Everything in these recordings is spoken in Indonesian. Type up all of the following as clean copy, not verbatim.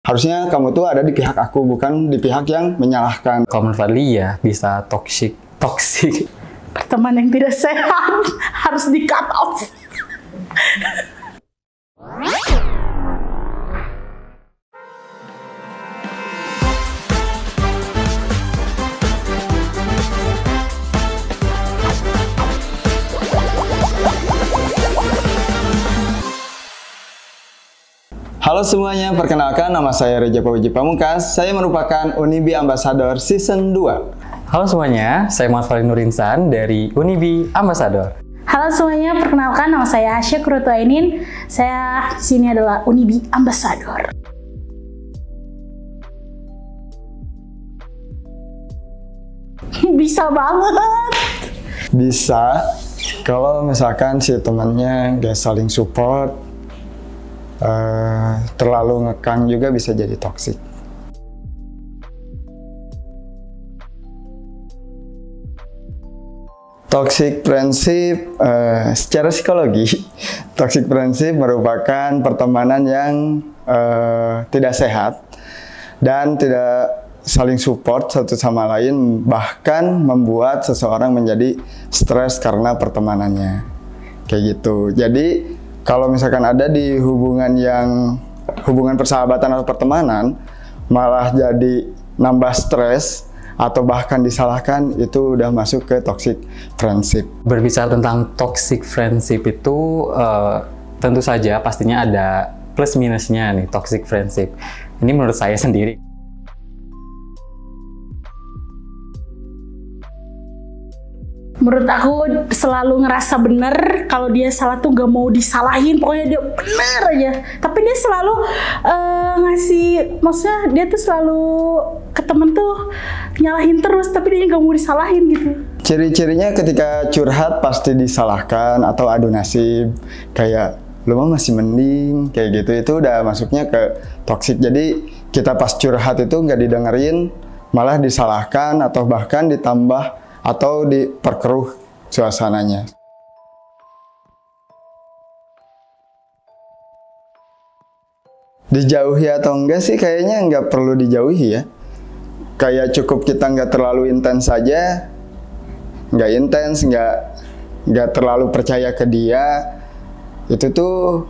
Harusnya kamu tuh ada di pihak aku, bukan di pihak yang menyalahkan. Kalau menurut Fadli ya bisa toxic. Teman yang tidak sehat harus di cut off. Halo semuanya, perkenalkan nama saya Reja Pawiji Pamungkas. Saya merupakan Unibi Ambassador Season 2. Halo semuanya, saya Muhammad Fadli Nurinsan dari Unibi Ambassador. Halo semuanya, perkenalkan nama saya Asya Kurutuainin. Saya di sini adalah Unibi Ambassador. Bisa banget. Bisa, kalau misalkan si temannya gak saling support, terlalu ngekang juga bisa jadi toksik. Toxic friendship, secara psikologi, toxic friendship merupakan pertemanan yang tidak sehat dan tidak saling support satu sama lain, bahkan membuat seseorang menjadi stres karena pertemanannya. Kayak gitu. Jadi kalau misalkan ada di hubungan persahabatan atau pertemanan, malah jadi nambah stres atau bahkan disalahkan, itu udah masuk ke toxic friendship. Berbicara tentang toxic friendship itu tentu saja pastinya ada plus minusnya nih toxic friendship. Ini menurut saya sendiri. Menurut aku selalu ngerasa bener, kalau dia salah tuh gak mau disalahin, pokoknya dia bener aja. Tapi dia selalu maksudnya dia tuh selalu ke temen tuh nyalahin terus, tapi dia gak mau disalahin gitu. Ciri-cirinya ketika curhat pasti disalahkan atau adu nasib, kayak lu mah masih mending, kayak gitu. Itu udah masuknya ke toxic. Jadi kita pas curhat itu nggak didengerin, malah disalahkan atau bahkan ditambah atau diperkeruh suasananya. Dijauhi atau enggak sih, kayaknya nggak perlu dijauhi ya. Kayak cukup kita nggak terlalu intens saja, nggak intens, nggak terlalu percaya ke dia, itu tuh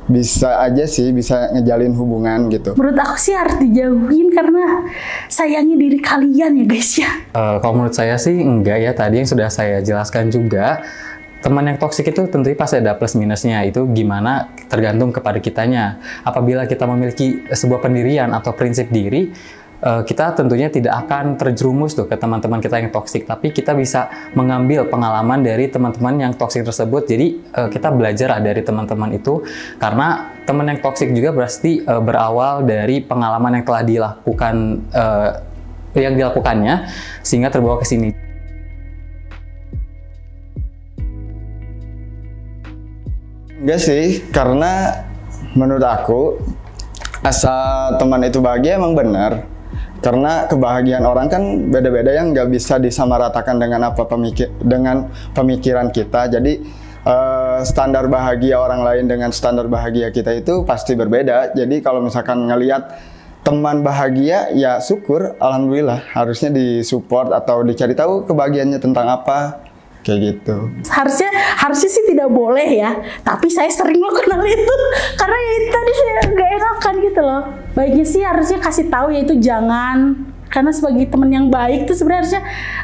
bisa aja sih, bisa ngejalin hubungan gitu. Menurut aku sih harus dijauhin karena sayangi diri kalian ya guys ya. Kalau menurut saya sih enggak ya, tadi yang sudah saya jelaskan juga. Teman yang toksik itu tentunya pasti ada plus minusnya, itu gimana tergantung kepada kitanya. Apabila kita memiliki sebuah pendirian atau prinsip diri, kita tentunya tidak akan terjerumus tuh ke teman-teman kita yang toksik, tapi kita bisa mengambil pengalaman dari teman-teman yang toksik tersebut. Jadi kita belajar dari teman-teman itu, karena teman yang toksik juga pasti berawal dari pengalaman yang telah dilakukannya sehingga terbawa ke sini. Enggak sih, karena menurut aku asal teman itu bahagia emang benar. Karena kebahagiaan orang kan beda-beda, yang nggak bisa disamaratakan dengan pemikiran kita. Jadi standar bahagia orang lain dengan standar bahagia kita itu pasti berbeda. Jadi kalau misalkan ngelihat teman bahagia, ya syukur, alhamdulillah, harusnya disupport atau dicari tahu kebahagiaannya tentang apa, kayak gitu. Harusnya sih tidak boleh ya, tapi saya sering melakukan hal itu karena ya itu tadi saya nggak enakan gitu loh. Baiknya sih harusnya kasih tahu, yaitu jangan, karena sebagai teman yang baik tuh sebenarnya harusnya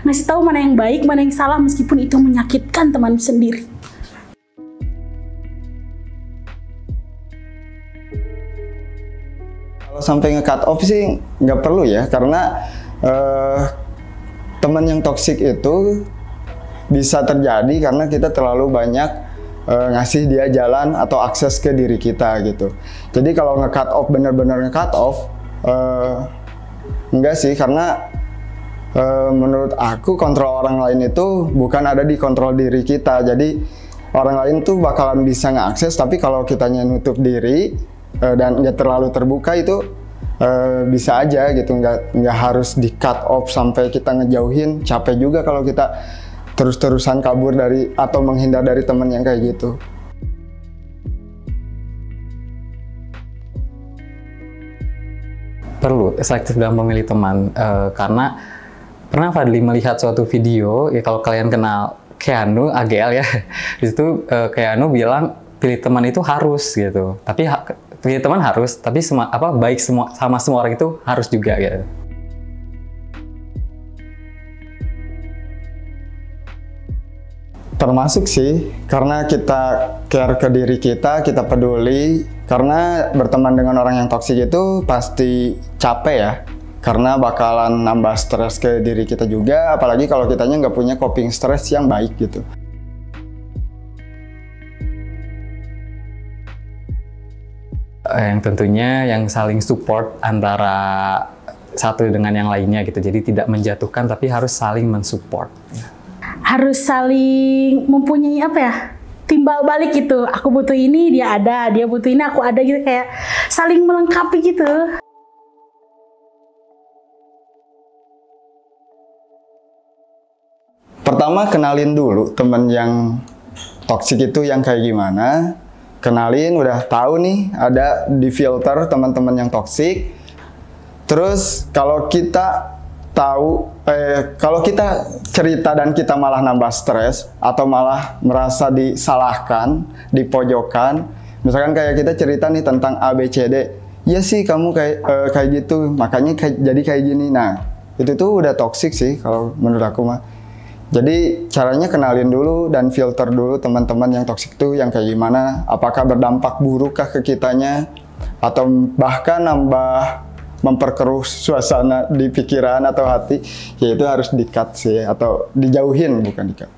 ngasih tahu mana yang baik, mana yang salah, meskipun itu menyakitkan teman sendiri. Kalau sampai nge-cut off sih nggak perlu ya, karena teman yang toksik itu bisa terjadi karena kita terlalu banyak ngasih dia jalan atau akses ke diri kita gitu. Jadi kalau nge-cut off, benar-benar nge-cut off, enggak sih, karena menurut aku kontrol orang lain itu bukan ada di kontrol diri kita. Jadi orang lain tuh bakalan bisa ngeakses, tapi kalau kitanya nutup diri dan nggak terlalu terbuka, itu bisa aja gitu, nggak harus di-cut off sampai kita ngejauhin. Capek juga kalau kita terus-terusan kabur dari atau menghindar dari teman yang kayak gitu. perlu selektif dalam memilih teman, karena pernah Fadli melihat suatu video, ya kalau kalian kenal Keanu AGL ya, di situ Keanu bilang pilih teman itu harus gitu, tapi pilih teman harus, tapi baik sama semua orang itu harus juga gitu. Termasuk sih, karena kita care ke diri kita peduli, karena berteman dengan orang yang toksik itu pasti capek ya, karena bakalan nambah stres ke diri kita juga, apalagi kalau kitanya nggak punya coping stres yang baik gitu. Yang tentunya yang saling support antara satu dengan yang lainnya gitu, jadi tidak menjatuhkan tapi harus saling mensupport. Harus saling mempunyai apa ya, timbal balik gitu. Aku butuh ini, dia ada, dia butuh ini, aku ada gitu, kayak saling melengkapi gitu. Pertama, kenalin dulu temen yang toksik itu yang kayak gimana. Kenalin, udah tahu nih ada di filter teman-teman yang toksik. Terus kalau kita tahu, kalau kita cerita dan kita malah nambah stres atau malah merasa disalahkan, dipojokkan, misalkan kayak kita cerita nih tentang ABCD, ya sih kamu kayak gitu, makanya jadi kayak gini. Nah, itu tuh udah toksik sih kalau menurut aku mah. Jadi caranya kenalin dulu dan filter dulu teman-teman yang toksik itu yang kayak gimana, apakah berdampak burukkah ke kitanya atau bahkan nambah memperkeruh suasana di pikiran atau hati, ya itu harus di-cut sih, atau dijauhin, bukan di-cut.